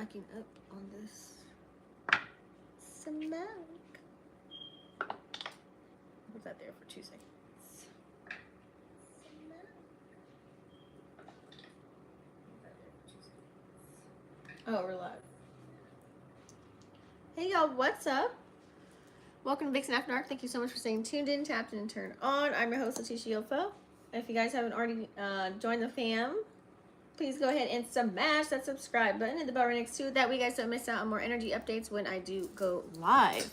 acting up on this smoke. Put that there for 2 seconds. Oh, we're live. Hey y'all, what's up? Welcome to Vixen After Dark. Thank you so much for staying tuned in, tapped in, and turned on. I'm your host, Leticia Yofo. If you guys haven't already joined the fam, please go ahead and smash that subscribe button and the bell right next to it. That way you guys don't miss out on more energy updates when I do go live.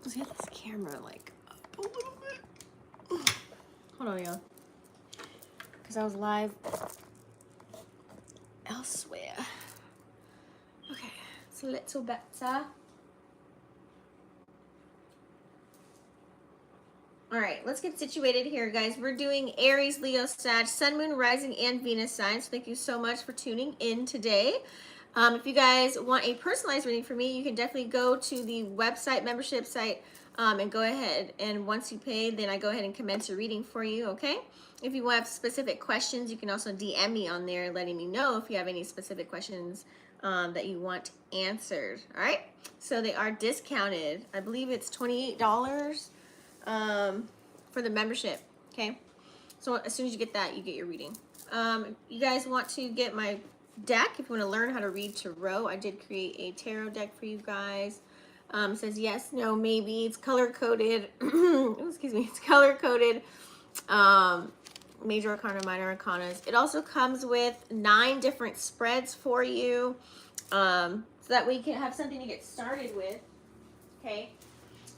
Let's get this camera like up a little bit. Hold on, y'all. Because I was live elsewhere. Okay, it's a little better. All right, let's get situated here, guys. We're doing Aries, Leo, Sag, Sun, Moon, Rising, and Venus signs. Thank you so much for tuning in today. If you guys want a personalized reading for me, you can definitely go to the website, membership site, and go ahead. And once you pay, then I go ahead and commence a reading for you, okay? If you have specific questions, you can also DM me on there letting me know if you have any specific questions that you want answered, all right? So they are discounted. I believe it's $28 for the membership, okay? So as soon as you get that, you get your reading. You guys want to get my deck if you want to learn how to read tarot. I did create a tarot deck for you guys. It says yes, no, maybe. It's color coded. Excuse me. It's color coded. Major arcana, minor arcanas. It also comes with 9 different spreads for you, so that way you can have something to get started with. Okay.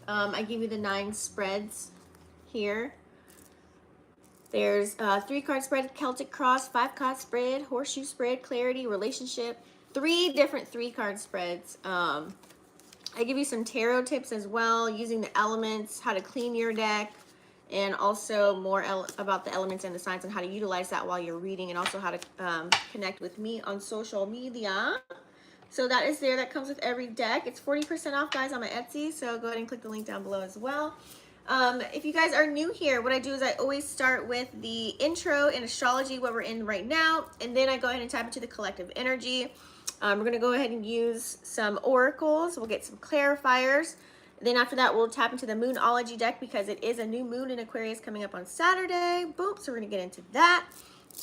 I give you the 9 spreads here. There's 3-card spread, Celtic Cross, 5-card spread, Horseshoe spread, Clarity, Relationship, 3 different 3-card spreads. I give you some tarot tips as well, using the elements, how to clean your deck, and also more about the elements and the signs and how to utilize that while you're reading, and also how to connect with me on social media. So that is there. That comes with every deck. It's 40% off, guys, on my Etsy. So go ahead and click the link down below as well. If you guys are new here, what I do is I always start with the intro and astrology, what we're in right now. And then I go ahead and tap into the collective energy. We're going to go ahead and use some oracles. We'll get some clarifiers. Then after that, we'll tap into the Moonology deck because it is a new moon in Aquarius coming up on Saturday. Boom. So we're going to get into that.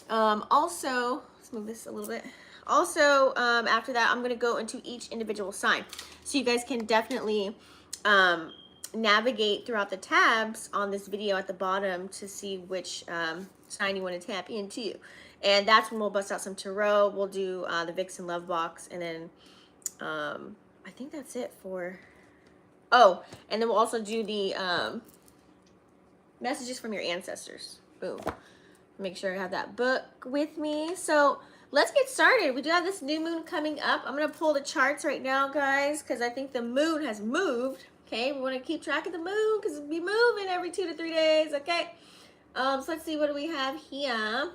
Also, let's move this a little bit. Also, after that, I'm going to go into each individual sign. So you guys can definitely navigate throughout the tabs on this video at the bottom to see which sign you want to tap into. And that's when we'll bust out some tarot. We'll do the Vixen Love Box. And then I think that's it for... Oh, and then we'll also do the messages from your ancestors. Boom. Make sure I have that book with me. So let's get started. We do have this new moon coming up. I'm going to pull the charts right now, guys, because I think the moon has moved. Okay, we want to keep track of the moon because it'll be moving every 2 to 3 days. Okay, so let's see, what do we have here?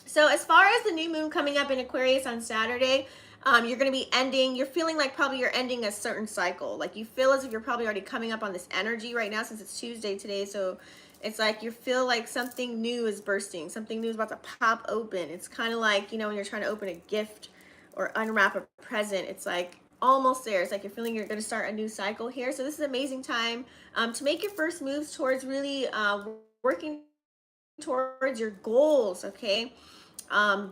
So as far as the new moon coming up in Aquarius on Saturday, you're going to be ending, you're feeling like probably you're ending a certain cycle. Like you feel as if you're probably already coming up on this energy right now since it's Tuesday today. So it's like you feel like something new is bursting. Something new is about to pop open. It's kind of like, you know, when you're trying to open a gift or unwrap a present, it's like almost there. It's like you're feeling you're going to start a new cycle here. So this is an amazing time to make your first moves towards really working towards your goals, okay?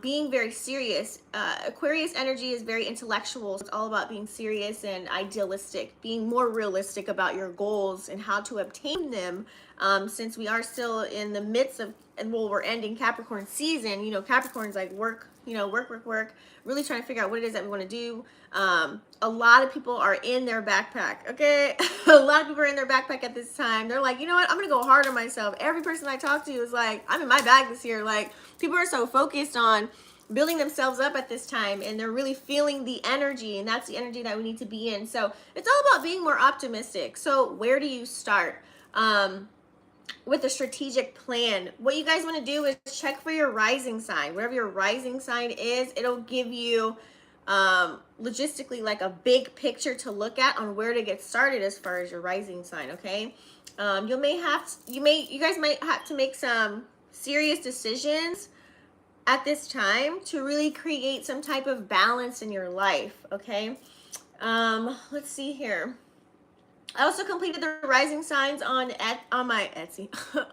Being very serious. Aquarius energy is very intellectual. It's all about being serious and idealistic, being more realistic about your goals and how to obtain them. Since we are still in the midst of, and well, we're ending Capricorn season, you know, Capricorn's like work, you know, work, really trying to figure out what it is that we want to do. A lot of people are in their backpack, okay? A lot of people are in their backpack at this time. They're like, you know what? I'm going to go hard on myself. Every person I talk to is like, I'm in my bag this year. Like, people are so focused on building themselves up at this time, and they're really feeling the energy, and that's the energy that we need to be in. So it's all about being more optimistic. So where do you start? With a strategic plan. What you guys want to do is check for your rising sign. Whatever your rising sign is, it'll give you logistically like a big picture to look at on where to get started as far as your rising sign, okay? You guys might have to make some serious decisions at this time to really create some type of balance in your life, okay? Let's see here. I also completed the rising signs on my Etsy.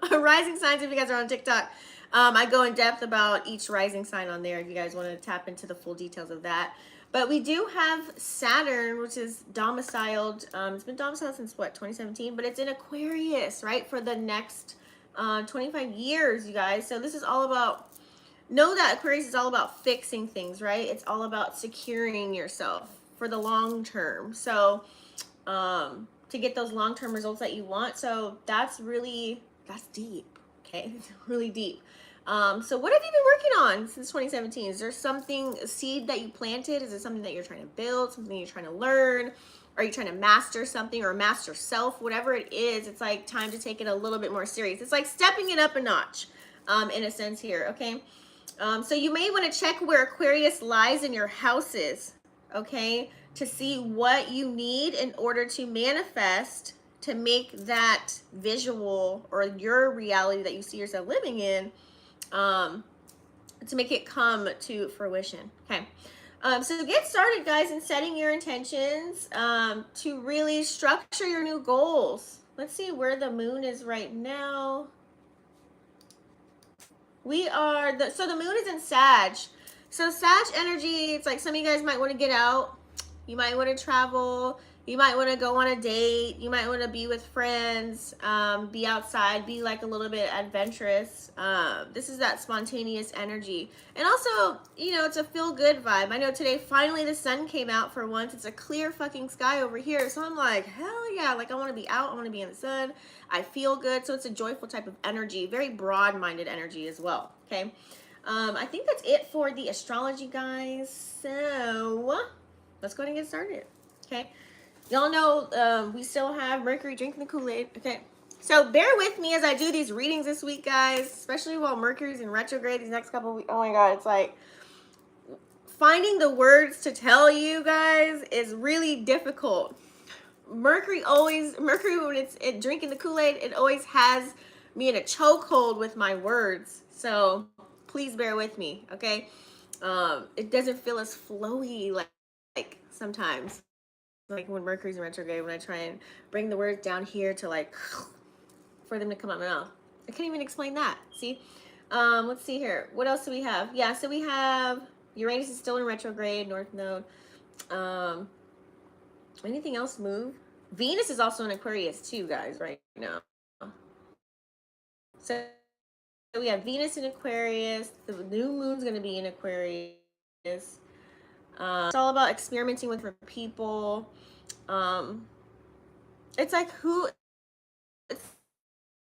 Rising signs, if you guys are on TikTok. I go in depth about each rising sign on there if you guys want to tap into the full details of that. But we do have Saturn, which is domiciled. It's been domiciled since what, 2017? But it's in Aquarius, right? For the next 25 years, you guys. So this is all about, know that Aquarius is all about fixing things, right? It's all about securing yourself for the long term. So, to get those long-term results that you want. So that's deep. Okay, it's really deep. So what have you been working on since 2017? Is there something, a seed that you planted? Is it something that you're trying to build, something you're trying to learn? Are you trying to master something or master self? Whatever it is, it's like time to take it a little bit more serious. It's like stepping it up a notch, in a sense here, okay? So you may want to check where Aquarius lies in your houses, okay? To see what you need in order to manifest, to make that visual or your reality that you see yourself living in, to make it come to fruition. Okay. So get started, guys, in setting your intentions to really structure your new goals. Let's see where the moon is right now. So the moon is in Sag. So Sag energy, it's like some of you guys might want to get out. You might want to travel. You might want to go on a date. You might want to be with friends, be outside, be like a little bit adventurous. This is that spontaneous energy. And also, you know, it's a feel-good vibe. I know today, finally, the sun came out for once. It's a clear fucking sky over here. So I'm like, hell yeah. Like, I want to be out. I want to be in the sun. I feel good. So it's a joyful type of energy. Very broad-minded energy as well. Okay. I think that's it for the astrology, guys. So let's go ahead and get started. Okay. Y'all know we still have Mercury drinking the Kool-Aid. Okay. So bear with me as I do these readings this week, guys, especially while Mercury's in retrograde these next couple of weeks. Oh my God, it's like finding the words to tell you guys is really difficult. Mercury when it's drinking the Kool-Aid, it always has me in a chokehold with my words. So please bear with me, okay? It doesn't feel as flowy like sometimes. Like when Mercury's in retrograde, when I try and bring the words down here to like, for them to come out my mouth. I can't even explain that, see? Let's see here. What else do we have? Yeah, so we have Uranus is still in retrograde, North Node. Anything else move? Venus is also in Aquarius too, guys, right now. So we have Venus in Aquarius. The new moon's going to be in Aquarius. It's all about experimenting with different people. It's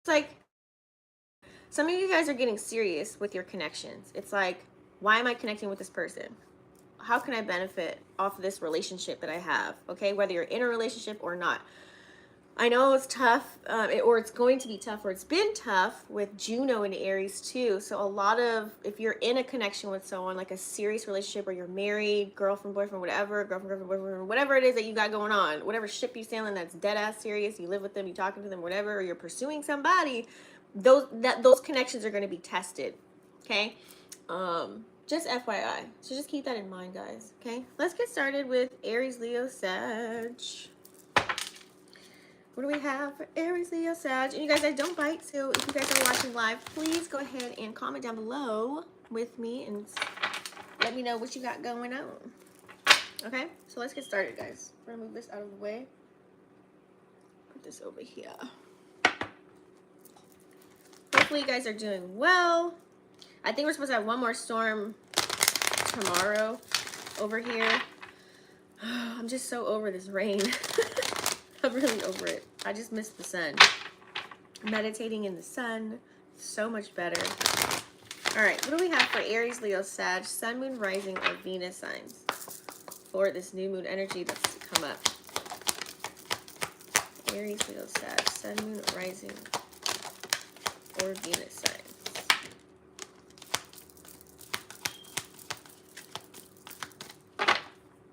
like some of you guys are getting serious with your connections. It's like, why am I connecting with this person? How can I benefit off of this relationship that I have? Okay, whether you're in a relationship or not. I know it's tough, or it's going to be tough, or it's been tough with Juno and Aries too. So a lot of, if you're in a connection with someone, like a serious relationship, or you're married, girlfriend, boyfriend, whatever, girlfriend, boyfriend, whatever it is that you got going on, whatever ship you sail in that's dead ass serious, you live with them, you talking to them, whatever, or you're pursuing somebody, those connections are going to be tested. Okay, just FYI. So just keep that in mind, guys. Okay, let's get started with Aries, Leo, Sag. What do we have for Aries, Leo, Sag? And you guys, I don't bite, so if you guys are watching live, please go ahead and comment down below with me and let me know what you got going on. Okay, so let's get started, guys. We're gonna move this out of the way. Put this over here. Hopefully you guys are doing well. I think we're supposed to have one more storm tomorrow over here. I'm just so over this rain. I'm really over it. I just miss the sun. Meditating in the sun, so much better. All right, what do we have for Aries, Leo, Sag, Sun, Moon, Rising, or Venus signs for this new moon energy that's come up? Aries, Leo, Sag, Sun, Moon, Rising, or Venus signs.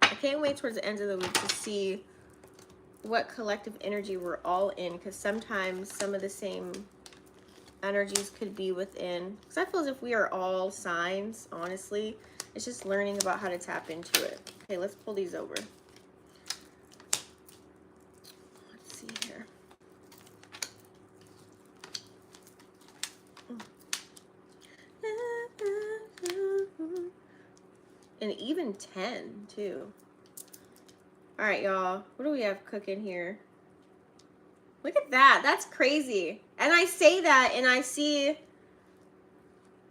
I can't wait towards the end of the week to see what collective energy we're all in, because sometimes some of the same energies could be within, because I feel as if we are all signs, honestly. It's just learning about how to tap into it. Okay, let's pull these over. Let's see here. And even 10 too. All right, y'all. What do we have cooking here? Look at that. That's crazy. And I say that and I see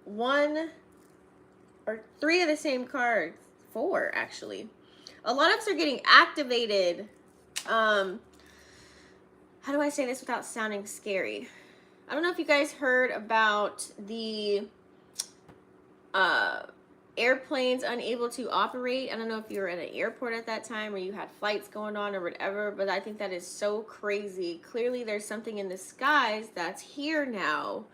1 or 3 of the same cards. 4, actually. A lot of us are getting activated. How do I say this without sounding scary? I don't know if you guys heard about the airplanes unable to operate. I don't know if you were at an airport at that time or you had flights going on or whatever, but I think that is so crazy. Clearly there's something in the skies that's here now,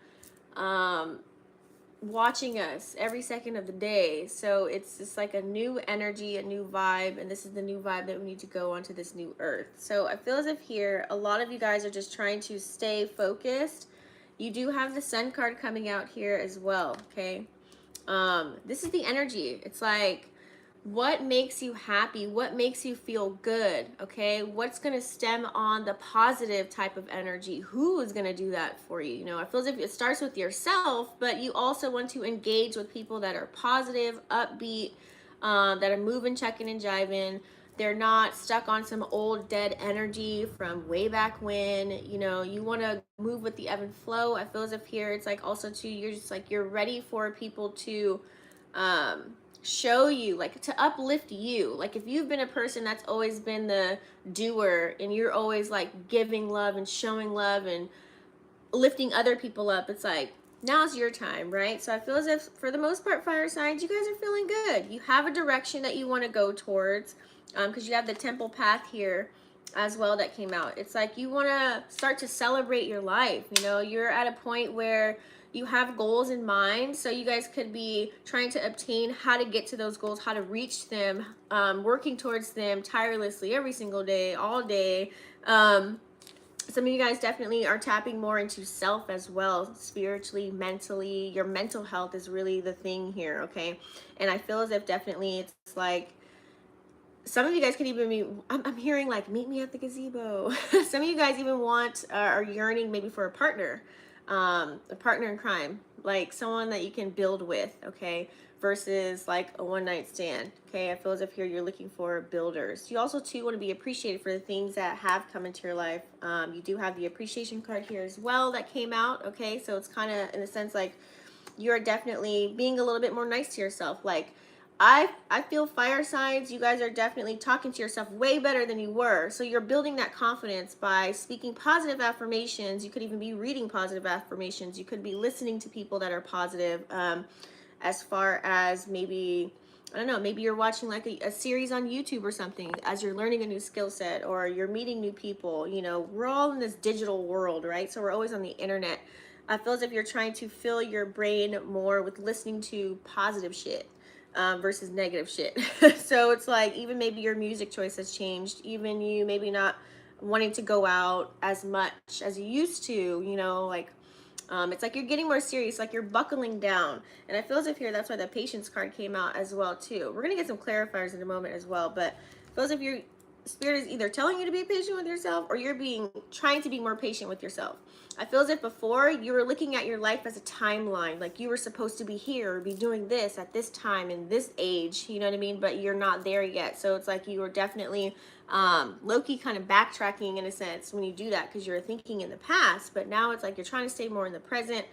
watching us every second of the day. So it's just like a new energy, a new vibe, and this is the new vibe that we need to go onto this new earth. So I feel as if here a lot of you guys are just trying to stay focused. You do have the Sun card coming out here as well, okay? This is the energy. It's like, what makes you happy? What makes you feel good? Okay, what's going to stem on the positive type of energy? Who is going to do that for you? You know, I feel as if it starts with yourself, but you also want to engage with people that are positive, upbeat, that are moving, checking, and jiving. They're not stuck on some old dead energy from way back when. You know, you want to move with the ebb and flow. I feel as if here it's like also too, you're just like, you're ready for people to show you, like to uplift you. Like if you've been a person that's always been the doer and you're always like giving love and showing love and lifting other people up, it's like, now's your time, right? So I feel as if for the most part, fire signs, you guys are feeling good. You have a direction that you want to go towards, because you have the temple path here as well that came out. It's like you want to start to celebrate your life. You know, you're at a point where you have goals in mind, so you guys could be trying to obtain how to get to those goals, how to reach them, working towards them tirelessly every single day, all day. Some of you guys definitely are tapping more into self as well, spiritually, mentally. Your mental health is really the thing here, okay? And I feel as if definitely it's like, some of you guys could even be, I'm hearing like, meet me at the gazebo. Some of you guys even want, are yearning maybe for a partner in crime, like someone that you can build with, okay? Versus like a one-night stand, okay? I feel as if here you're looking for builders. You also too want to be appreciated for the things that have come into your life. You do have the appreciation card here as well that came out, okay? So it's kind of in a sense like you're definitely being a little bit more nice to yourself. Like I feel fire signs, you guys are definitely talking to yourself way better than you were. So you're building that confidence by speaking positive affirmations. You could even be reading positive affirmations. You could be listening to people that are positive. As far as maybe, I don't know, maybe you're watching like a series on YouTube or something as you're learning a new skill set, or you're meeting new people. You know, we're all in this digital world, right? So we're always on the internet. I feel as if you're trying to fill your brain more with listening to positive shit. Versus negative shit. So it's like even maybe your music choice has changed. Even you maybe not wanting to go out as much as you used to, you know, like it's like you're getting more serious, like you're buckling down. And I feel as if here, that's why the patience card came out as well too. We're gonna get some clarifiers in a moment as well, but it feels as if your spirit is either telling you to be patient with yourself or you're trying to be more patient with yourself. I feel as if before you were looking at your life as a timeline, like you were supposed to be here or be doing this at this time in this age, you know what I mean? But you're not there yet. So it's like you were definitely low-key kind of backtracking in a sense when you do that, because you're thinking in the past, but now it's like you're trying to stay more in the present.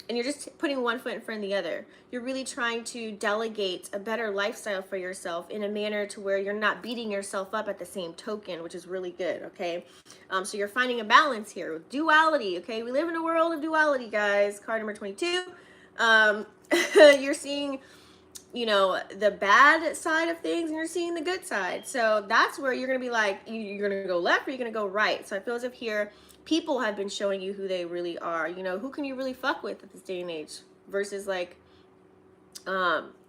And you're just putting one foot in front of the other. You're really trying to delegate a better lifestyle for yourself in a manner to where you're not beating yourself up at the same token, which is really good, okay? So you're finding a balance here with duality, okay? We live in a world of duality, guys. Card number 22. You're seeing, you know, the bad side of things and you're seeing the good side. So that's where you're going to be like, you're going to go left or you're going to go right. So I feel as if here, people have been showing you who they really are. You know, who can you really fuck with at this day and age versus like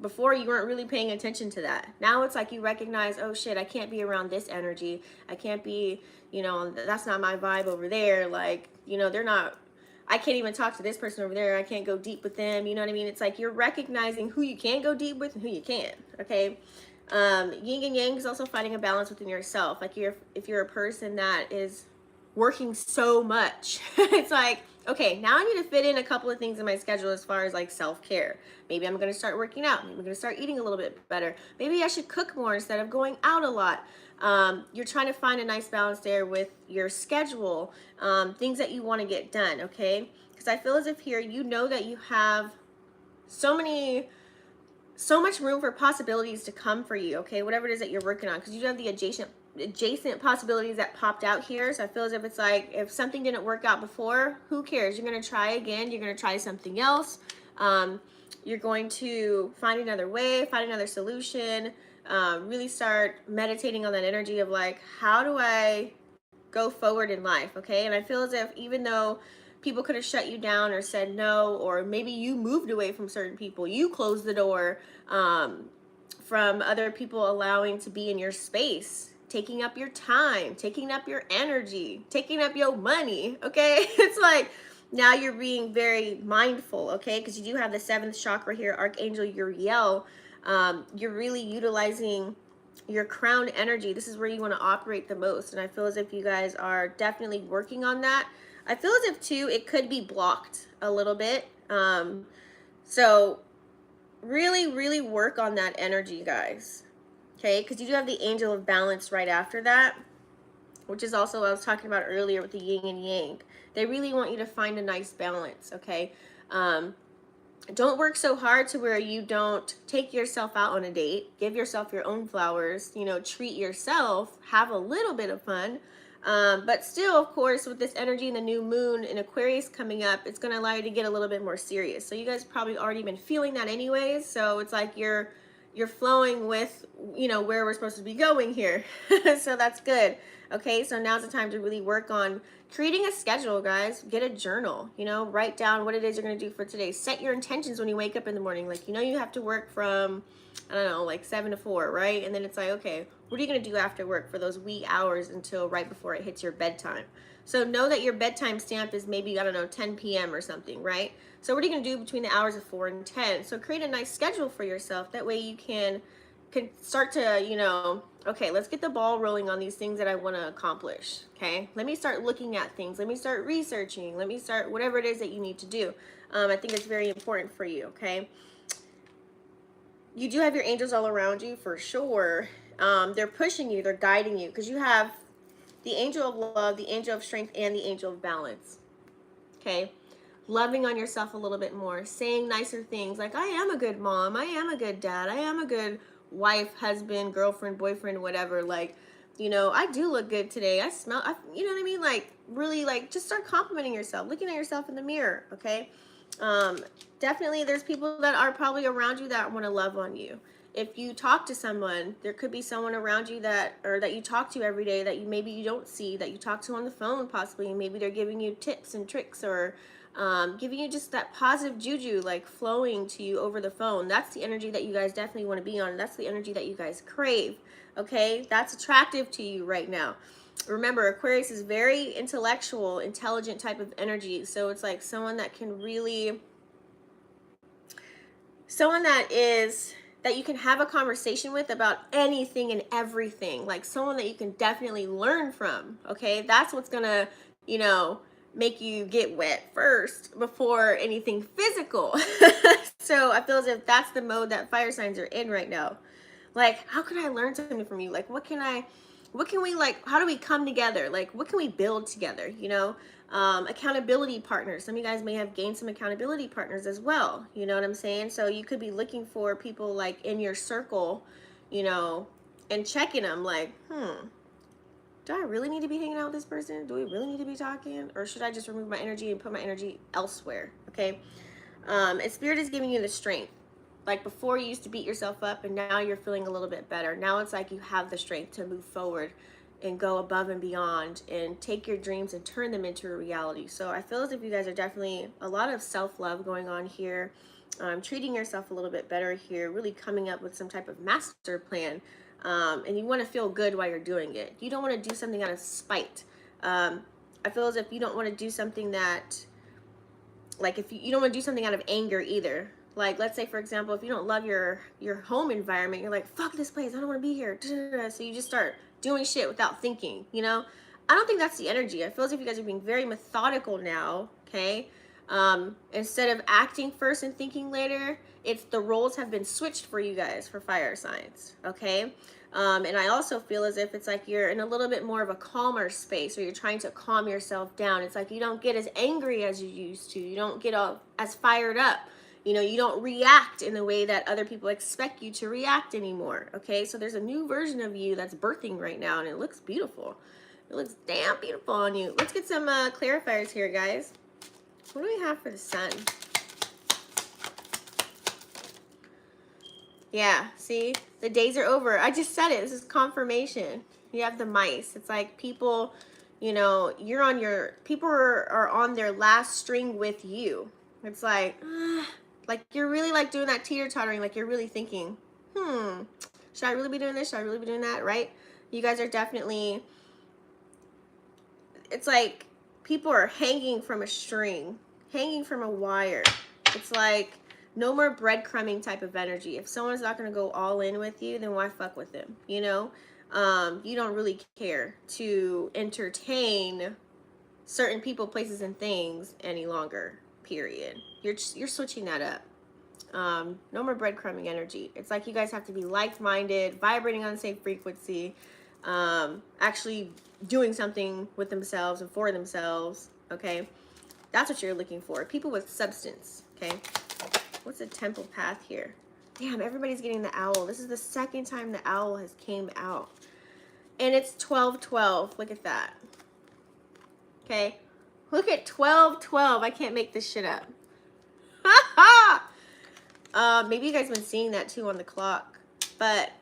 before you weren't really paying attention to that. Now it's like you recognize, oh shit, I can't be around this energy. I can't be, you know, that's not my vibe over there. Like, you know, they're not I can't even talk to this person over there. I can't go deep with them. You know what I mean? It's like you're recognizing who you can go deep with and who you can't. Okay. Yin and yang is also finding a balance within yourself. Like if you're a person that is working so much, it's like, okay, now I need to fit in a couple of things in my schedule as far as like self-care. Maybe I'm going to start working out. Maybe I'm going to start eating a little bit better. Maybe I should cook more instead of going out a lot. You're trying to find a nice balance there with your schedule, things that you want to get done, okay? Because I feel as if here, you know that you have so much room for possibilities to come for you, okay? Whatever it is that you're working on, because you have the adjacent possibilities that popped out here. So I feel as if it's like, if something didn't work out before, who cares? You're going to try again. You're going to try something else. You're going to find another way, find another solution, really start meditating on that energy of like, how do I go forward in life, okay? And I feel as if even though people could have shut you down or said no, or maybe you moved away from certain people, you closed the door from other people allowing to be in your space, taking up your time, taking up your energy, taking up your money, okay? It's like, now you're being very mindful, okay? Because you do have the 7th chakra here, Archangel Uriel. You're really utilizing your crown energy. This is where you want to operate the most. And I feel as if you guys are definitely working on that. I feel as if too, it could be blocked a little bit. So really, really work on that energy, guys. Okay, because you do have the Angel of Balance right after that, which is also what I was talking about earlier with the yin and yang. They really want you to find a nice balance, okay? Don't work so hard to where you don't take yourself out on a date, give yourself your own flowers, you know, treat yourself, have a little bit of fun. But still, of course, with this energy and the new moon in Aquarius coming up, it's going to allow you to get a little bit more serious. So you guys probably already been feeling that anyways. So it's like you're flowing with, you know, where we're supposed to be going here. So that's good. Okay, so now's the time to really work on creating a schedule, guys. Get a journal, you know, write down what it is you're going to do for today. Set your intentions when you wake up in the morning. Like, you know, you have to work from, I don't know, like 7 to 4, right? And then it's like, okay, what are you going to do after work for those wee hours until right before it hits your bedtime? So know that your bedtime stamp is maybe, I don't know, 10 p.m. or something, right? So what are you going to do between the hours of 4 and 10? So create a nice schedule for yourself. That way you can start to, you know, okay, let's get the ball rolling on these things that I want to accomplish, okay? Let me start looking at things. Let me start researching. Let me start whatever it is that you need to do. I think it's very important for you, okay? You do have your angels all around you for sure. They're pushing you. They're guiding you because you have the angel of love, the angel of strength, and the angel of balance, okay? Loving on yourself a little bit more, saying nicer things like, I am a good mom, I am a good dad, I am a good wife, husband, girlfriend, boyfriend, whatever. Like, you know, I do look good today. I smell, you know what I mean? Like, really, like, just start complimenting yourself, looking at yourself in the mirror, okay? Definitely, there's people that are probably around you that want to love on you. If you talk to someone, there could be someone around you that you talk to every day that maybe you don't see, that you talk to on the phone possibly. Maybe they're giving you tips and tricks or giving you just that positive juju, like flowing to you over the phone. That's the energy that you guys definitely want to be on. That's the energy that you guys crave, okay? That's attractive to you right now. Remember, Aquarius is very intellectual, intelligent type of energy. So it's like someone that can really, someone that you can have a conversation with about anything and everything. Like someone that you can definitely learn from, okay? That's what's gonna, you know, make you get wet first before anything physical. So I feel as if that's the mode that fire signs are in right now. Like, how can I learn something from you? Like, what can we, like, how do we come together? Like, what can we build together, you know? Accountability partners. Some of you guys may have gained some accountability partners as well. You know what I'm saying? So you could be looking for people like in your circle, you know, and checking them like, do I really need to be hanging out with this person? Do we really need to be talking? Or should I just remove my energy and put my energy elsewhere? Okay. And Spirit is giving you the strength. Like before you used to beat yourself up and now you're feeling a little bit better. Now it's like you have the strength to move forward and go above and beyond and take your dreams and turn them into a reality. So I feel as if you guys are definitely a lot of self-love going on here, treating yourself a little bit better here, really coming up with some type of master plan. And you want to feel good while you're doing it. You don't want to do something out of spite. I feel as if you don't want to do something that like if you don't want to do something out of anger either. Like, let's say, for example, if you don't love your home environment, you're like, fuck this place, I don't want to be here. So you just start doing shit without thinking, you know? I don't think that's the energy. I feel as if you guys are being very methodical now, okay? Instead of acting first and thinking later, it's the roles have been switched for you guys for fire signs, okay? And I also feel as if it's like you're in a little bit more of a calmer space, or you're trying to calm yourself down. It's like you don't get as angry as you used to. You don't get as fired up. You know, you don't react in the way that other people expect you to react anymore, okay? So there's a new version of you that's birthing right now, and it looks beautiful. It looks damn beautiful on you. Let's get some clarifiers here, guys. What do we have for the sun? Yeah, see? The days are over. I just said it. This is confirmation. You have the mice. It's like people, you know, people are on their last string with you. It's like you're really like doing that teeter-tottering, like you're really thinking, should I really be doing this? Should I really be doing that, right? You guys are definitely, it's like people are hanging from a string, hanging from a wire. It's like no more breadcrumbing type of energy. If someone's not going to go all in with you, then why fuck with them, you know? You don't really care to entertain certain people, places, and things any longer, period. You're switching that up. No more breadcrumbing energy. It's like you guys have to be like-minded, vibrating on the same frequency, actually doing something with themselves and for themselves, okay? That's what you're looking for. People with substance, okay? What's the temple path here? Damn, everybody's getting the owl. This is the second time the owl has came out. And it's 12-12. Look at that. Okay? Look at 12-12. I can't make this shit up. Maybe you guys have been seeing that too on the clock. But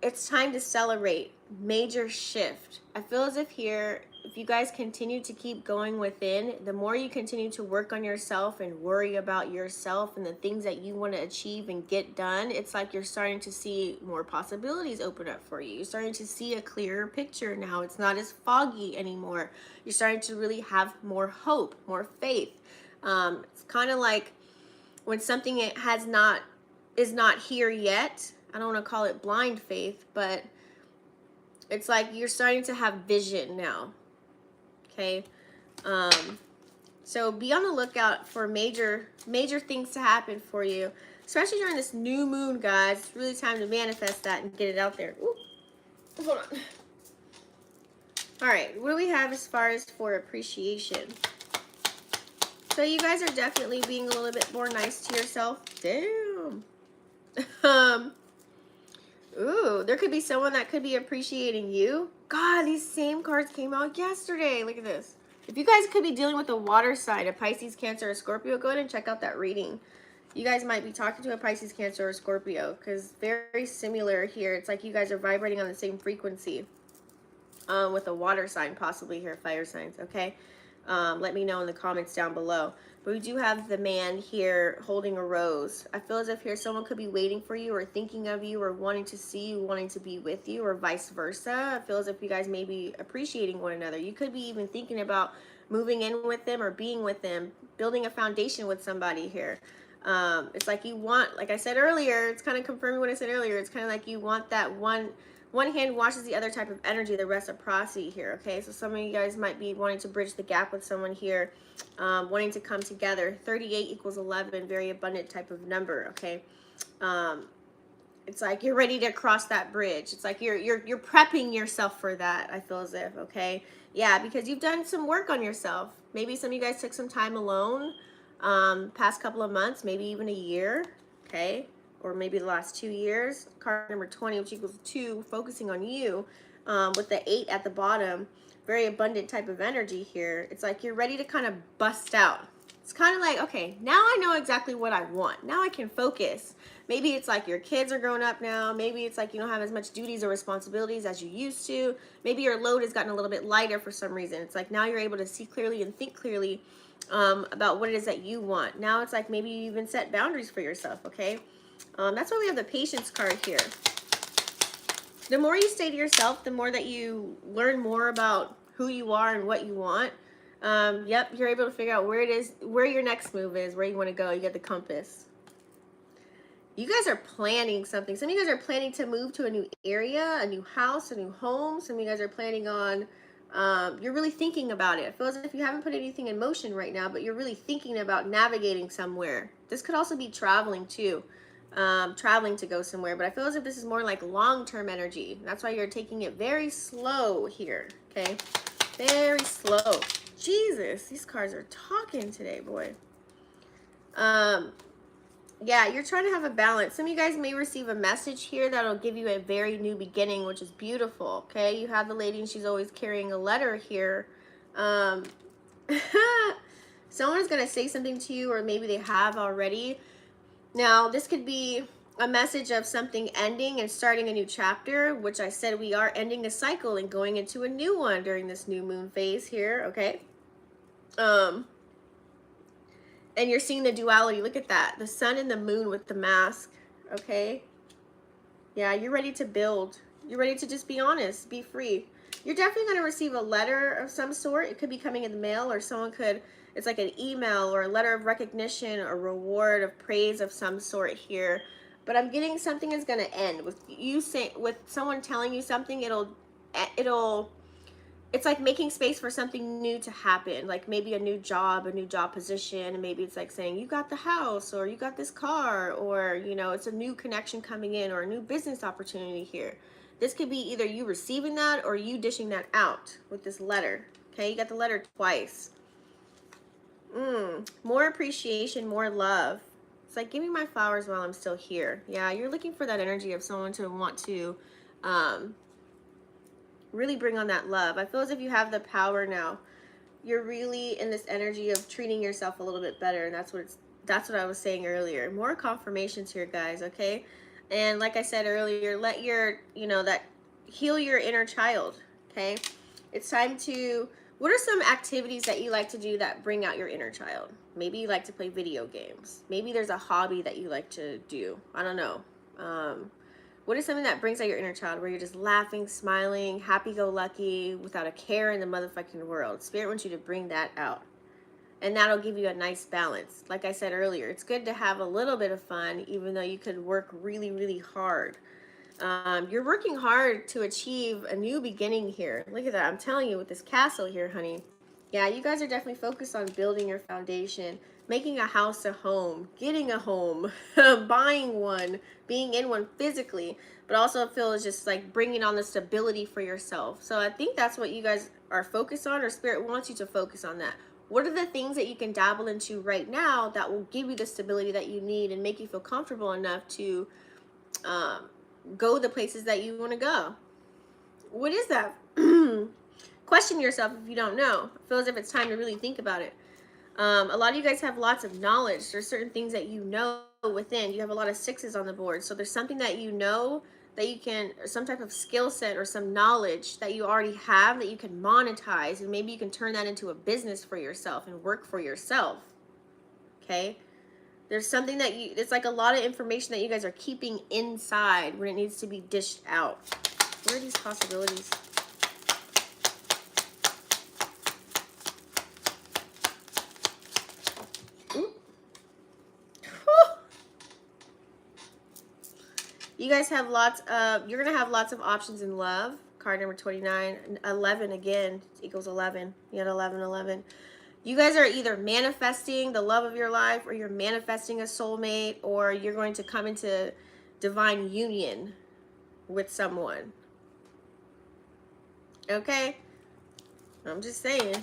it's time to celebrate. Major shift. I feel as if here, if you guys continue to keep going within, the more you continue to work on yourself and worry about yourself and the things that you want to achieve and get done, it's like you're starting to see more possibilities open up for you. You're starting to see a clearer picture now. It's not as foggy anymore. You're starting to really have more hope, more faith. It's kind of like when something is not here yet. I don't want to call it blind faith, but it's like you're starting to have vision now. Okay. So be on the lookout for major things to happen for you, especially during this new moon, guys. It's really time to manifest that and get it out there. Ooh, hold on. All right, what do we have as far as for appreciation? So you guys are definitely being a little bit more nice to yourself. Damn. Ooh, there could be someone that could be appreciating you. God, these same cards came out yesterday. Look at this. If you guys could be dealing with a water sign, a Pisces, Cancer, or Scorpio, go ahead and check out that reading. You guys might be talking to a Pisces, Cancer, or Scorpio, because very similar here. It's like you guys are vibrating on the same frequency with a water sign, possibly here, fire signs, okay? Let me know in the comments down below. But we do have the man here holding a rose. I feel as if here someone could be waiting for you or thinking of you or wanting to see you, wanting to be with you, or vice versa. I feel as if you guys may be appreciating one another. You could be even thinking about moving in with them or being with them, building a foundation with somebody here. It's like you want, like I said earlier, it's kind of confirming what I said earlier. It's kind of like you want that one hand washes the other type of energy, the reciprocity here, okay? So some of you guys might be wanting to bridge the gap with someone here, wanting to come together. 38 equals 11, very abundant type of number, okay? It's like you're ready to cross that bridge. It's like you're prepping yourself for that, I feel as if, okay? Yeah, because you've done some work on yourself. Maybe some of you guys took some time alone, past couple of months, maybe even a year, okay? Or maybe the last 2 years. Card number 20, which equals 2, focusing on you, with the 8 at the bottom. Very abundant type of energy here. It's like you're ready to kind of bust out. It's kind of like, okay, now I know exactly what I want. Now I can focus. Maybe it's like your kids are grown up now. Maybe it's like you don't have as much duties or responsibilities as you used to. Maybe your load has gotten a little bit lighter for some reason. It's like now you're able to see clearly and think clearly about what it is that you want. Now it's like maybe you even set boundaries for yourself, okay? That's why we have the patience card here. The more you stay to yourself, the more that you learn more about who you are and what you want. Yep, you're able to figure out where it is, where your next move is, where you want to go. You get the compass. You guys are planning something. Some of you guys are planning to move to a new area, a new house, a new home. Some of you guys are planning on, you're really thinking about it. It feels as if you haven't put anything in motion right now, but you're really thinking about navigating somewhere. This could also be traveling too, traveling to go somewhere, but I feel as if this is more like long-term energy. That's why you're taking it very slow here, okay? Very slow. Jesus, these cards are talking today, boy. Yeah, you're trying to have a balance. Some of you guys may receive a message here that'll give you a very new beginning, which is beautiful, okay? You have the lady and she's always carrying a letter here. Someone's going to say something to you, or maybe they have already. Now, this could be a message of something ending and starting a new chapter, which I said we are ending a cycle and going into a new one during this new moon phase here, okay? And you're seeing the duality. Look at that. The sun and the moon with the mask. Okay. Yeah, you're ready to build. You're ready to just be honest. Be free. You're definitely going to receive a letter of some sort. It could be coming in the mail, or someone could, it's like an email or a letter of recognition or reward of praise of some sort here. But I'm getting something is going to end. With you saying, with someone telling you something, it's like making space for something new to happen, like maybe a new job position, and maybe it's like saying you got the house, or you got this car, or you know, it's a new connection coming in, or a new business opportunity here. This could be either you receiving that or you dishing that out with this letter. Okay, you got the letter twice. More appreciation, more love. It's like, give me my flowers while I'm still here. Yeah, you're looking for that energy of someone to want to really bring on that love. I feel as if you have the power now. You're really in this energy of treating yourself a little bit better, and that's what I was saying earlier. More confirmations here, guys, okay? And like I said earlier, let your, that heal your inner child, okay? It's time to, what are some activities that you like to do that bring out your inner child? Maybe you like to play video games. Maybe there's a hobby that you like to do. I don't know. What is something that brings out your inner child, where you're just laughing, smiling, happy-go-lucky, without a care in the motherfucking world? Spirit wants you to bring that out. And that'll give you a nice balance. Like I said earlier, it's good to have a little bit of fun, even though you could work really, really hard. You're working hard to achieve a new beginning here. Look at that. I'm telling you, with this castle here, honey. Yeah, you guys are definitely focused on building your foundation, making a house a home, getting a home, buying one, being in one physically, but also feel is just like bringing on the stability for yourself. So I think that's what you guys are focused on, or Spirit wants you to focus on that. What are the things that you can dabble into right now that will give you the stability that you need and make you feel comfortable enough to go the places that you want to go? What is that? Question yourself if you don't know. It feels as if it's time to really think about it. A lot of you guys have lots of knowledge. There's certain things that you know within. You have a lot of sixes on the board. So there's something that you know that you can, or some type of skill set or some knowledge that you already have that you can monetize, and maybe you can turn that into a business for yourself and work for yourself. Okay? There's something that it's like a lot of information that you guys are keeping inside when it needs to be dished out. What are these possibilities? You guys have you're going to have lots of options in love. Card number 29. 11 again equals 11. You had 11, 11. You guys are either manifesting the love of your life, or you're manifesting a soulmate, or you're going to come into divine union with someone. Okay? I'm just saying.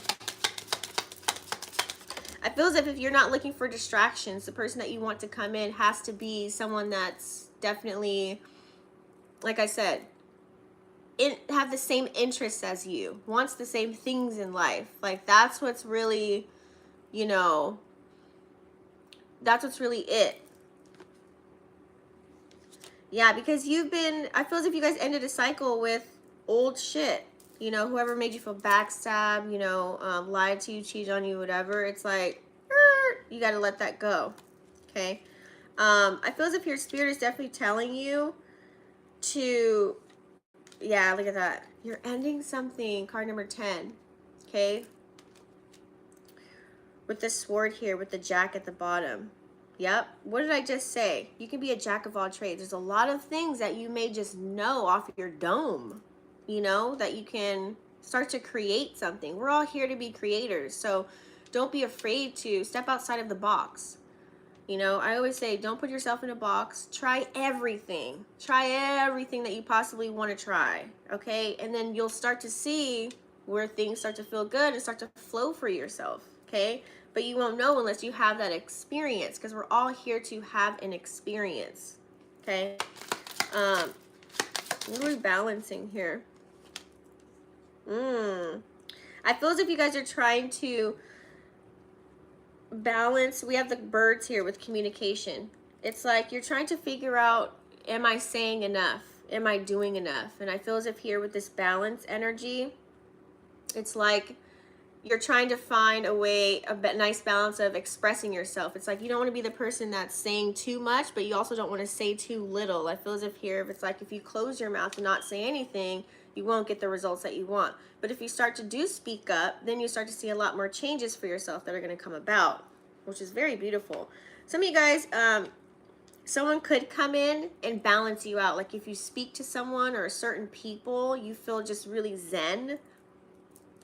I feel as if you're not looking for distractions, the person that you want to come in has to be someone that's definitely, like I said, have the same interests as you, wants the same things in life. Like, that's what's really, that's what's really it. Yeah, because I feel as if you guys ended a cycle with old shit. Whoever made you feel backstab, lied to you, cheated on you, whatever. It's like, you got to let that go. Okay. I feel as if your spirit is definitely telling you to, yeah, look at that. You're ending something. Card number 10. Okay. with this sword here with the Jack at the bottom. Yep. What did I just say? You can be a jack of all trades. There's a lot of things that you may just know off your dome, you know, that you can start to create something. We're all here to be creators. So don't be afraid to step outside of the box. You know, I always say, don't put yourself in a box. Try everything. Try everything that you possibly want to try. Okay. And then you'll start to see where things start to feel good and start to flow for yourself. Okay. But you won't know unless you have that experience, because we're all here to have an experience. Okay. What are we balancing here? I feel as if you guys are trying to balance. We have the birds here with communication. It's like you're trying to figure out, am I saying enough? Am I doing enough? And I feel as if here with this balance energy, it's like you're trying to find a way, a nice balance of expressing yourself. It's like you don't want to be the person that's saying too much, but you also don't want to say too little. I feel as if here, if it's like if you close your mouth and not say anything, you won't get the results that you want. But if you start to speak up, then you start to see a lot more changes for yourself that are going to come about, which is very beautiful. Some of you guys, someone could come in and balance you out. Like if you speak to someone or certain people, you feel just really zen.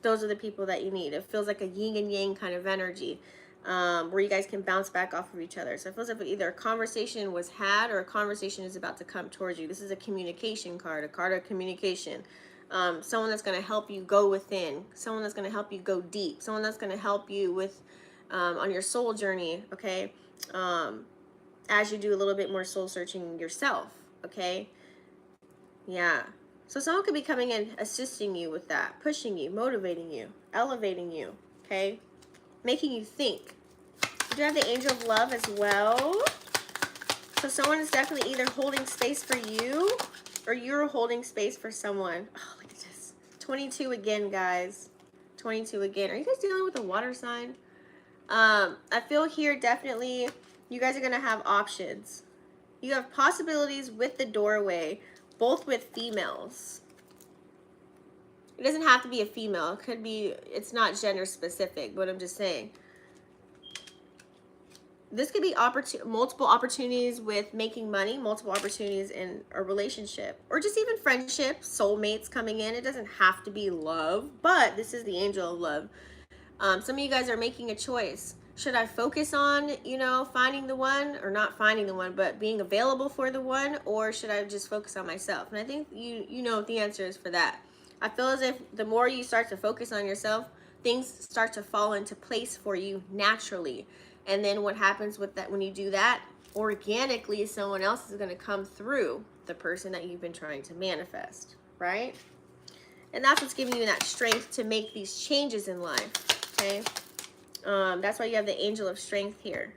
Those are the people that you need. It feels like a yin and yang kind of energy, where you guys can bounce back off of each other. So it feels like either a conversation was had or a conversation is about to come towards you. This is a communication card, a card of communication. Someone that's going to help you go within, someone that's going to help you go deep, someone that's going to help you with on your soul journey, okay? As you do a little bit more soul searching yourself, okay? Yeah. So someone could be coming in, assisting you with that, pushing you, motivating you, elevating you, okay? Making you think. You do have the Angel of Love as well. So someone is definitely either holding space for you or you're holding space for someone. Oh, look at this. 22 again, guys. 22 again. Are you guys dealing with a water sign? I feel here definitely you guys are going to have options. You have possibilities with the doorway, both with females. It doesn't have to be a female. It could be, it's not gender specific, but I'm just saying. This could be multiple opportunities with making money, multiple opportunities in a relationship, or just even friendship, soulmates coming in. It doesn't have to be love, but this is the Angel of Love. Some of you guys are making a choice. Should I focus on, you know, finding the one, or not finding the one, but being available for the one, or should I just focus on myself? And I think you know what the answer is for that. I feel as if the more you start to focus on yourself, things start to fall into place for you naturally. And then what happens with that, when you do that, organically someone else is going to come through the person that you've been trying to manifest, right? And that's what's giving you that strength to make these changes in life, okay? That's why you have the Angel of Strength here.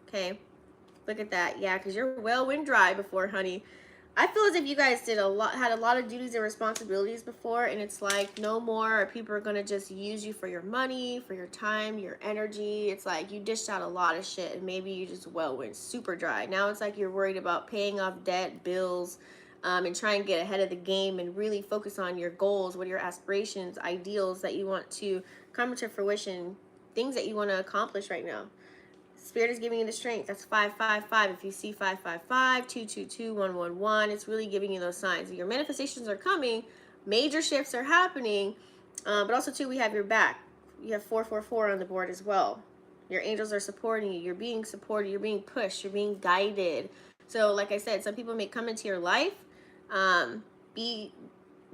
Okay, look at that. Yeah, because you're well wind dry before, honey. I feel as if you guys had a lot of duties and responsibilities before, and it's like no more. People are gonna just use you for your money, for your time, your energy. It's like you dished out a lot of shit, and maybe you just went super dry. Now it's like you're worried about paying off debt, bills, and trying to get ahead of the game and really focus on your goals, what are your aspirations, ideals that you want to come to fruition. Things that you want to accomplish right now. Spirit is giving you the strength. That's 555. If you see 555, 222, 111, it's really giving you those signs. Your manifestations are coming. Major shifts are happening. But also, too, we have your back. You have 444 on the board as well. Your angels are supporting you. You're being supported. You're being pushed. You're being guided. So, like I said, some people may come into your life. Be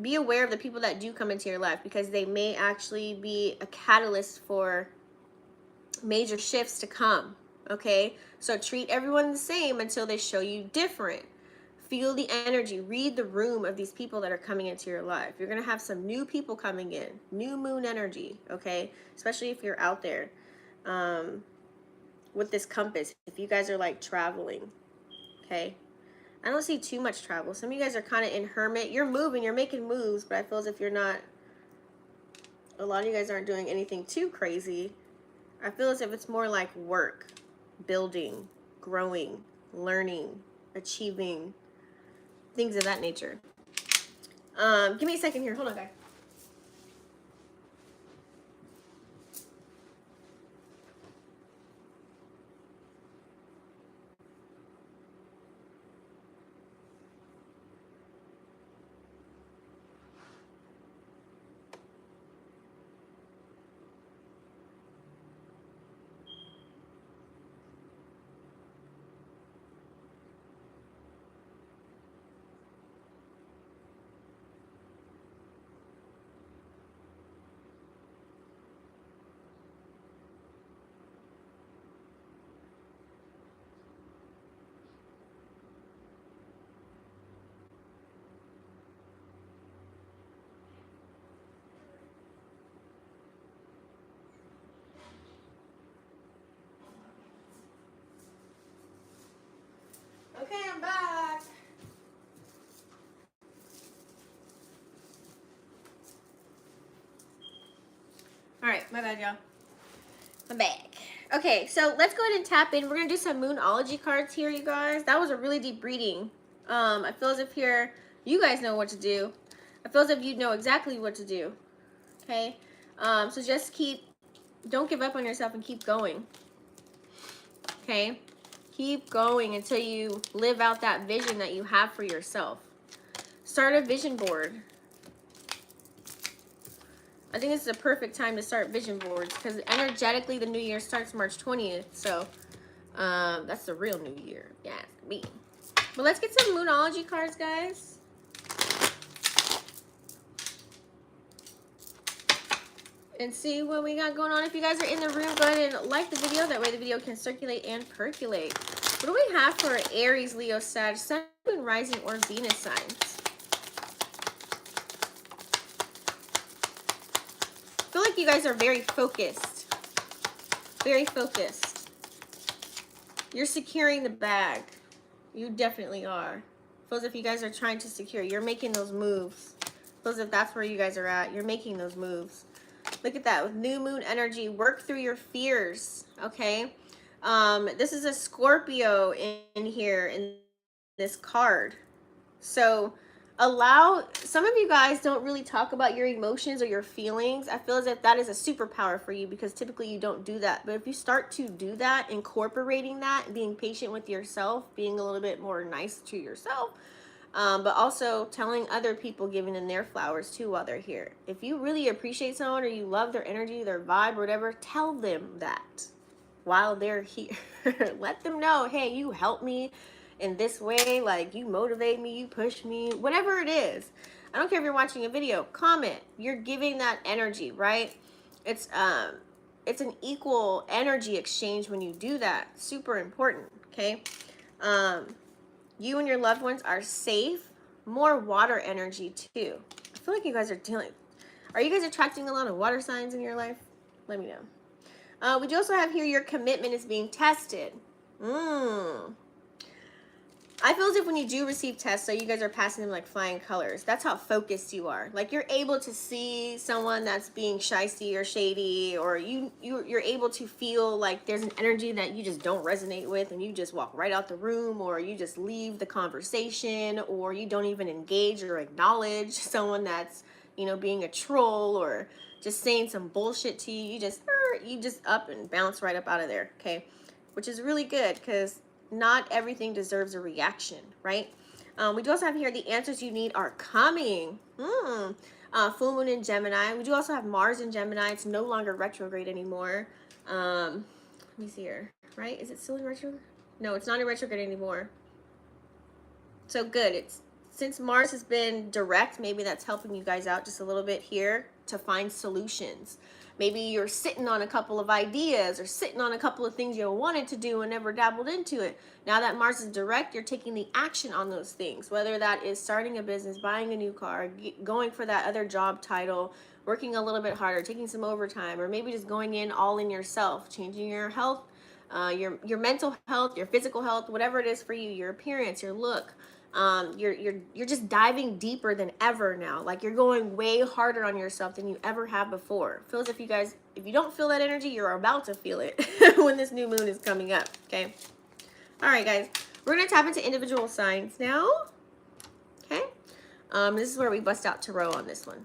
aware of the people that do come into your life, because they may actually be a catalyst for major shifts to come, okay? So treat everyone the same until they show you different. Feel the energy. Read the room of these people that are coming into your life. You're going to have some new people coming in. New moon energy, okay? Especially if you're out there with this compass. If you guys are like traveling, okay? I don't see too much travel. Some of you guys are kind of in hermit. You're moving. You're making moves, but I feel as if you're not. A lot of you guys aren't doing anything too crazy. I feel as if it's more like work, building, growing, learning, achieving, things of that nature. Give me a second here. Hold on, guys. right, my bad, y'all. I'm back. Okay, so let's go ahead and tap in. We're gonna do some Moonology cards here, you guys. That was a really deep reading. I feel as if here you guys know what to do. I feel as if you know exactly what to do. Okay, so just don't give up on yourself and keep going. Okay, keep going until you live out that vision that you have for yourself. Start a vision board. I think this is a perfect time to start vision boards because energetically the new year starts March 20th. So that's the real new year. Yeah, it's me. But let's get some Moonology cards, guys. And see what we got going on. If you guys are in the room, go ahead and like the video. That way the video can circulate and percolate. What do we have for Aries, Leo, Sag, Sun, Moon, Rising, or Venus signs? I feel like you guys are very focused. Very focused. You're securing the bag. You definitely are. Feels if you guys are trying to secure. You're making those moves. Feels if that's where you guys are at. You're making those moves. Look at that with new moon energy. Work through your fears. Okay. This is a Scorpio in here in this card. So some of you guys don't really talk about your emotions or your feelings. I feel as if that is a superpower for you because typically you don't do that. But if you start to do that, incorporating that, being patient with yourself, being a little bit more nice to yourself, but also telling other people, giving them their flowers too while they're here. If you really appreciate someone or you love their energy, their vibe, or whatever, tell them that while they're here. Let them know, hey, you help me in this way, like you motivate me, you push me, whatever it is. I don't care if you're watching a video, comment. You're giving that energy, right? It's an equal energy exchange when you do that. Super important, okay? You and your loved ones are safe. More water energy too. I feel like you guys are you guys attracting a lot of water signs in your life? Let me know. We do also have here your commitment is being tested. I feel as if when you do receive tests, so you guys are passing them like flying colors. That's how focused you are. Like you're able to see someone that's being shysty or shady, or you're able to feel like there's an energy that you just don't resonate with, and you just walk right out the room, or you just leave the conversation, or you don't even engage or acknowledge someone that's, you know, being a troll or just saying some bullshit to you. You just up and bounce right up out of there. Okay, which is really good because not everything deserves a reaction, right? We do also have here the answers you need are coming. Full moon in Gemini. We do also have Mars in Gemini. It's no longer retrograde anymore. Let me see here, right? Is it still in retrograde? No, it's not in retrograde anymore. So good. Since Mars has been direct, maybe that's helping you guys out just a little bit here to find solutions. Maybe you're sitting on a couple of ideas or sitting on a couple of things you wanted to do and never dabbled into it. Now that Mars is direct, you're taking the action on those things, whether that is starting a business, buying a new car, going for that other job title, working a little bit harder, taking some overtime, or maybe just going in all in yourself, changing your health, your mental health, your physical health, whatever it is for you, your appearance, your look. You're just diving deeper than ever now. Like you're going way harder on yourself than you ever have before. It feels if you don't feel that energy, you're about to feel it when this new moon is coming up. Okay. All right, guys, we're going to tap into individual signs now. Okay. This is where we bust out tarot on this one.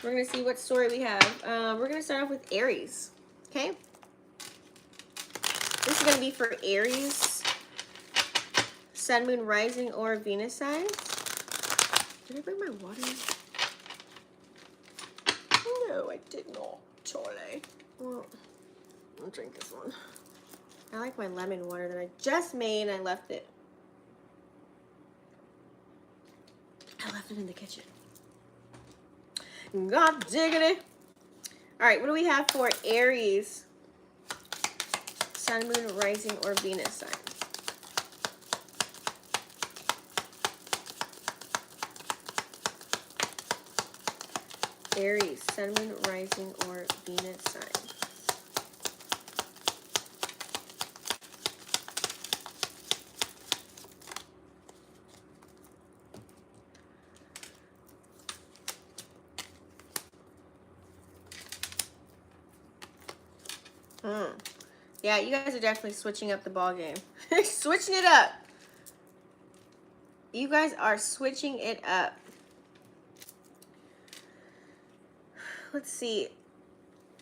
We're going to see what story we have. We're going to start off with Aries. Okay. This is going to be for Aries, Sun, Moon, Rising, or Venus signs. Did I bring my water? No, I did not. Charlie. Well, I'll drink this one. I like my lemon water that I just made and I left it. I left it in the kitchen. God diggity. All right, what do we have for Aries, Sun, Moon, Rising, or Venus signs? Aries, Sun, Moon, Rising, or Venus signs. Yeah, you guys are definitely switching up the ball game. Switching it up. You guys are switching it up. Let's see.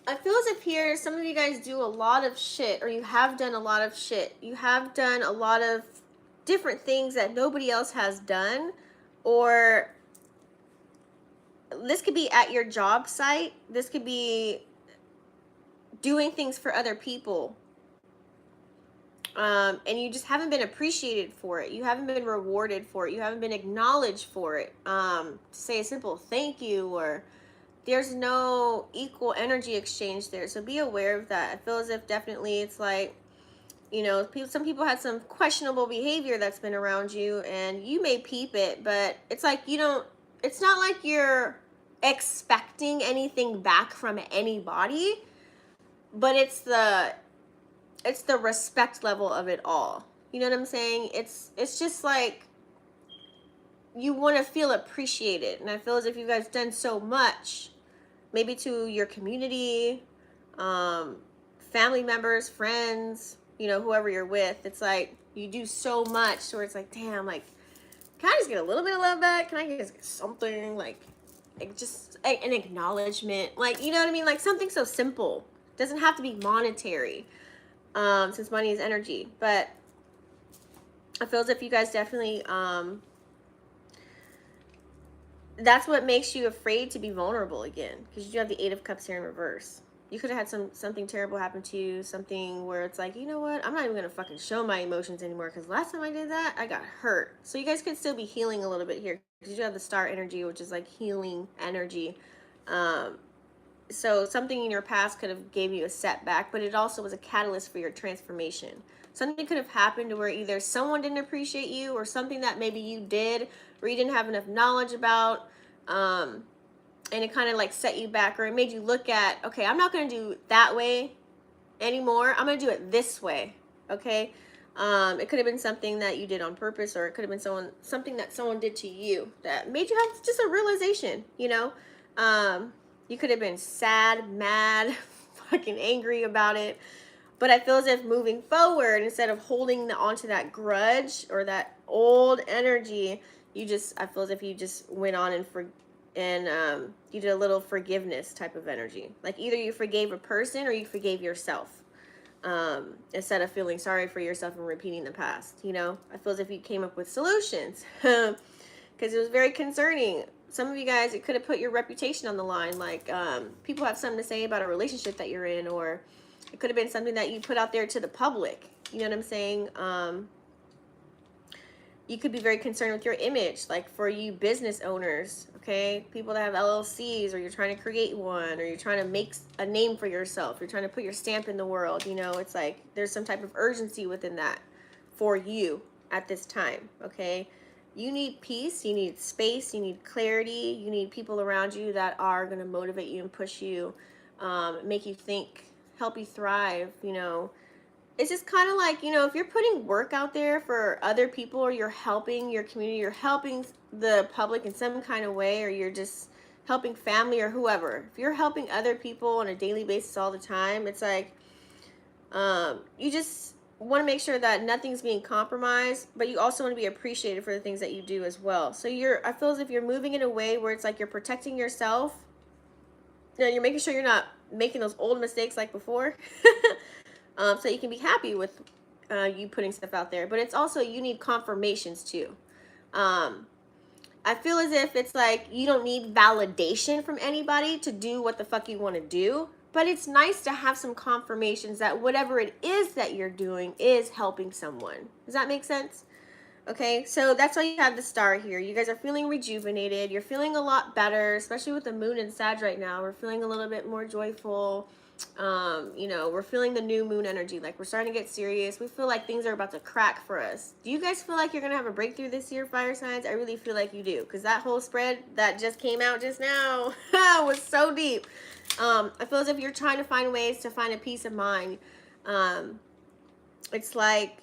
I feel as if here, some of you guys do a lot of shit, or you have done a lot of shit. You have done a lot of different things that nobody else has done, or this could be at your job site. This could be doing things for other people. And you just haven't been appreciated for it. You haven't been rewarded for it. You haven't been acknowledged for it. To say a simple thank you, or there's no equal energy exchange there. So be aware of that. I feel as if definitely it's like, you know, some people had some questionable behavior that's been around you, and you may peep it, but it's like it's not like you're expecting anything back from anybody, but it's the respect level of it all. You know what I'm saying? It's just like you want to feel appreciated, and I feel as if you guys done so much, maybe to your community, family members, friends, you know, whoever you're with. It's like you do so much where it's like, damn, like, can I just get a little bit of love back? Can I just get something like just an acknowledgement? Like, you know what I mean? Like something so simple. It doesn't have to be monetary, since money is energy. But I feel as if you guys definitely, that's what makes you afraid to be vulnerable again, because you do have the Eight of Cups here in reverse. You could have had something terrible happen to you, something where it's like, you know what, I'm not even gonna fucking show my emotions anymore, because last time I did that, I got hurt. So you guys could still be healing a little bit here, because you have the Star energy, which is like healing energy. So something in your past could have gave you a setback, but it also was a catalyst for your transformation. Something could have happened to where either someone didn't appreciate you, or something that maybe you did or you didn't have enough knowledge about, and it kind of like set you back, or it made you look at, okay, I'm not going to do it that way anymore. I'm going to do it this way. Okay. It could have been something that you did on purpose, or it could have been something that someone did to you that made you have just a realization, you know. You could have been sad, mad, fucking angry about it. But I feel as if moving forward, instead of holding onto that grudge or that old energy, I feel as if you just went on and you did a little forgiveness type of energy. Like either you forgave a person or you forgave yourself, instead of feeling sorry for yourself and repeating the past. You know, I feel as if you came up with solutions, because it was very concerning. Some of you guys, it could have put your reputation on the line. Like, people have something to say about a relationship that you're in, or it could have been something that you put out there to the public. You know what I'm saying? You could be very concerned with your image, like for you business owners, okay? People that have LLCs, or you're trying to create one, or you're trying to make a name for yourself. You're trying to put your stamp in the world. You know, it's like there's some type of urgency within that for you at this time, okay? You need peace, you need space, you need clarity, you need people around you that are going to motivate you and push you, make you think, help you thrive, you know. It's just kind of like, you know, if you're putting work out there for other people, or you're helping your community, you're helping the public in some kind of way, or you're just helping family or whoever. If you're helping other people on a daily basis all the time, it's like, you just want to make sure that nothing's being compromised, but you also want to be appreciated for the things that you do as well. So I feel as if you're moving in a way where it's like you're protecting yourself. You know, you're making sure you're not making those old mistakes like before. So you can be happy with you putting stuff out there. But it's also, you need confirmations too. I feel as if it's like you don't need validation from anybody to do what the fuck you want to do. But it's nice to have some confirmations that whatever it is that you're doing is helping someone. Does that make sense? Okay, so that's why you have the Star here. You guys are feeling rejuvenated. You're feeling a lot better, especially with the moon in Sag right now. We're feeling a little bit more joyful. You know, we're feeling the new moon energy. Like, we're starting to get serious. We feel like things are about to crack for us. Do you guys feel like you're going to have a breakthrough this year, fire signs? I really feel like you do, because that whole spread that just came out just now was so deep. I feel as if you're trying to find ways to find a peace of mind. It's like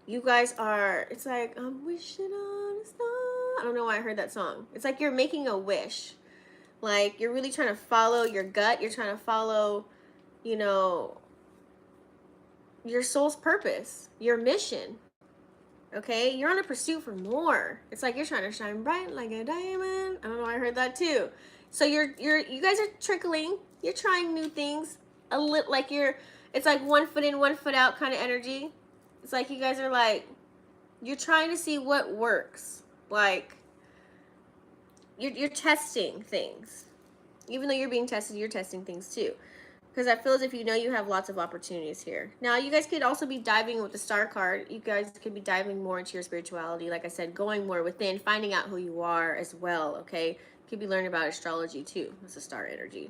you guys are, it's like, I'm wishing on a star. I don't know why I heard that song. It's like you're making a wish. Like, you're really trying to follow your gut. You're trying to follow, you know, your soul's purpose, your mission. Okay, you're on a pursuit for more. It's like you're trying to shine bright like a diamond. I don't know, I heard that too. So you guys are trickling. You're trying new things. A little like it's like 1 foot in, 1 foot out kind of energy. It's like you guys are like, you're trying to see what works. Like you're testing things. Even though you're being tested, you're testing things too. Because I feel as if you know you have lots of opportunities here. Now, you guys could also be diving with the star card. You guys could be diving more into your spirituality. Like I said, going more within, finding out who you are as well, okay? You could be learning about astrology too. It's a star energy.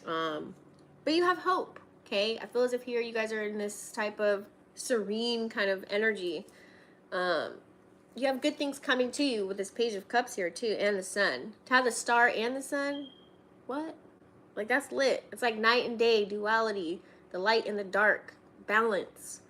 But you have hope, okay? I feel as if here you guys are in this type of serene kind of energy. You have good things coming to you with this Page of Cups here too, and the Sun. To have the star and the Sun, what? Like, that's lit. It's like night and day, duality, the light and the dark, balance.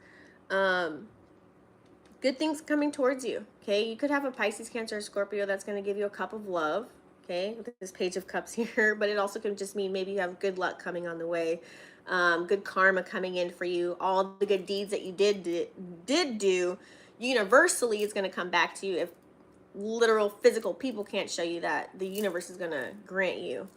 Good things coming towards you, okay? You could have a Pisces, Cancer, or Scorpio that's going to give you a cup of love, okay, with this Page of Cups here. But it also could just mean maybe you have good luck coming on the way, good karma coming in for you. All the good deeds that you did do, universally is going to come back to you. If literal physical people can't show you that, the universe is going to grant you,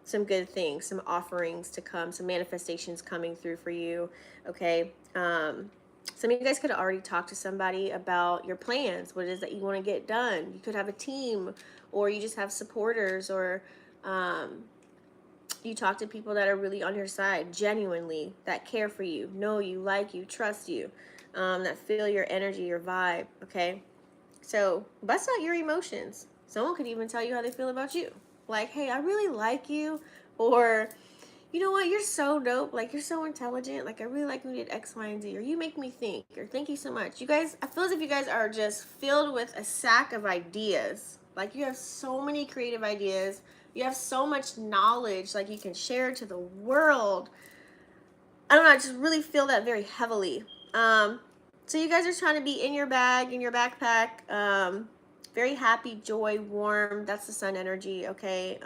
some good things, some offerings to come, some manifestations coming through for you, okay? Some of you guys could have already talked to somebody about your plans, what it is that you want to get done. You could have a team, or you just have supporters, or you talk to people that are really on your side, genuinely, that care for you, know you, like you, trust you, that feel your energy, your vibe, okay? So bust out your emotions. Someone could even tell you how they feel about you. Like, hey, I really like you, or, you know what, you're so dope, like, you're so intelligent, like, I really like when you did X, Y, and Z, or you make me think, or thank you so much. You guys, I feel as if you guys are just filled with a sack of ideas. Like, you have so many creative ideas. You have so much knowledge, like, you can share to the world. I don't know, I just really feel that very heavily. So you guys are trying to be in your bag, in your backpack, very happy, joy, warm. That's the Sun energy, okay?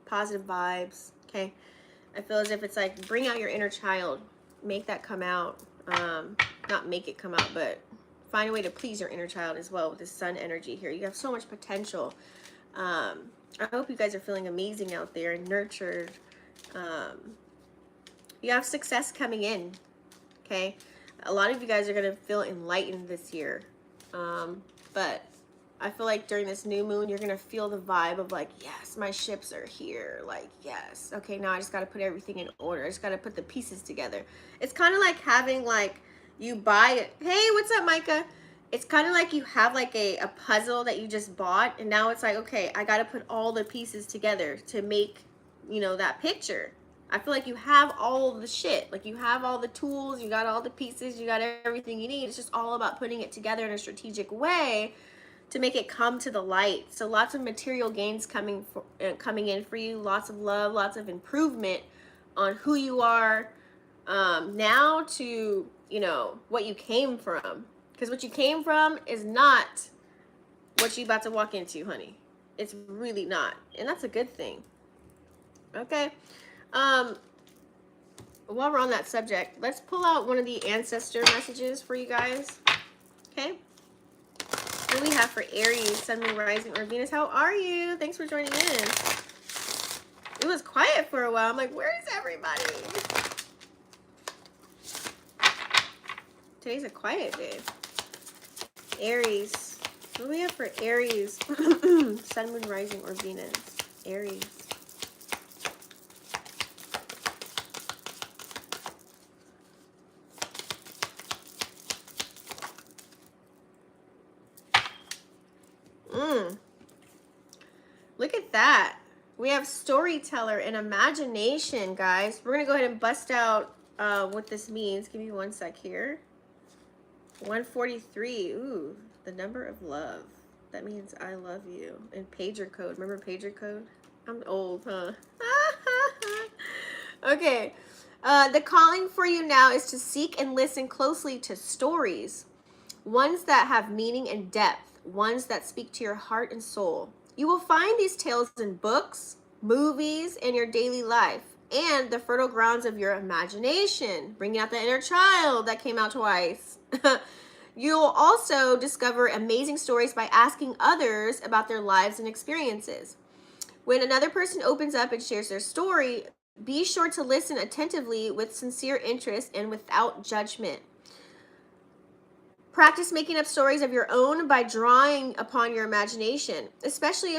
Positive vibes, okay? I feel as if it's like, bring out your inner child. Make that come out. Not make it come out, but find a way to please your inner child as well with this Sun energy here. You have so much potential. I hope you guys are feeling amazing out there and nurtured. You have success coming in, okay? A lot of you guys are going to feel enlightened this year. But I feel like during this new moon, you're going to feel the vibe of like, yes, my ships are here. Like, yes. Okay, now I just got to put everything in order. I just got to put the pieces together. It's kind of like having like, you buy it. Hey, what's up, Micah? It's kind of like you have like a puzzle that you just bought. And now it's like, okay, I got to put all the pieces together to make, that picture. I feel like you have all the shit. Like, you have all the tools, you got all the pieces, you got everything you need. It's just all about putting it together in a strategic way to make it come to the light. So lots of material gains coming in for you, lots of love, lots of improvement on who you are now to, what you came from. Because what you came from is not what you about to walk into, honey. It's really not. And that's a good thing. Okay? While we're on that subject, let's pull out one of the ancestor messages for you guys. Okay? What do we have for Aries, Sun, Moon, Rising, or Venus? How are you? Thanks for joining in. It was quiet for a while. I'm like, where is everybody? Today's a quiet day. Aries. What do we have for Aries? Sun, Moon, Rising, or Venus? Aries. Look at that. We have storyteller and imagination, guys. We're going to go ahead and bust out what this means. Give me one sec here. 143. Ooh, the number of love. That means I love you. And pager code. Remember pager code? I'm old, huh? Okay. The calling for you now is to seek and listen closely to stories. Ones that have meaning and depth. Ones that speak to your heart and soul. You will find these tales in books, movies, and your daily life. and the fertile grounds of your imagination, bringing out the inner child that came out twice. You'll also discover amazing stories by asking others about their lives and experiences. When another person opens up and shares their story, be sure to listen attentively with sincere interest and without judgment. Practice making up stories of your own by drawing upon your imagination, especially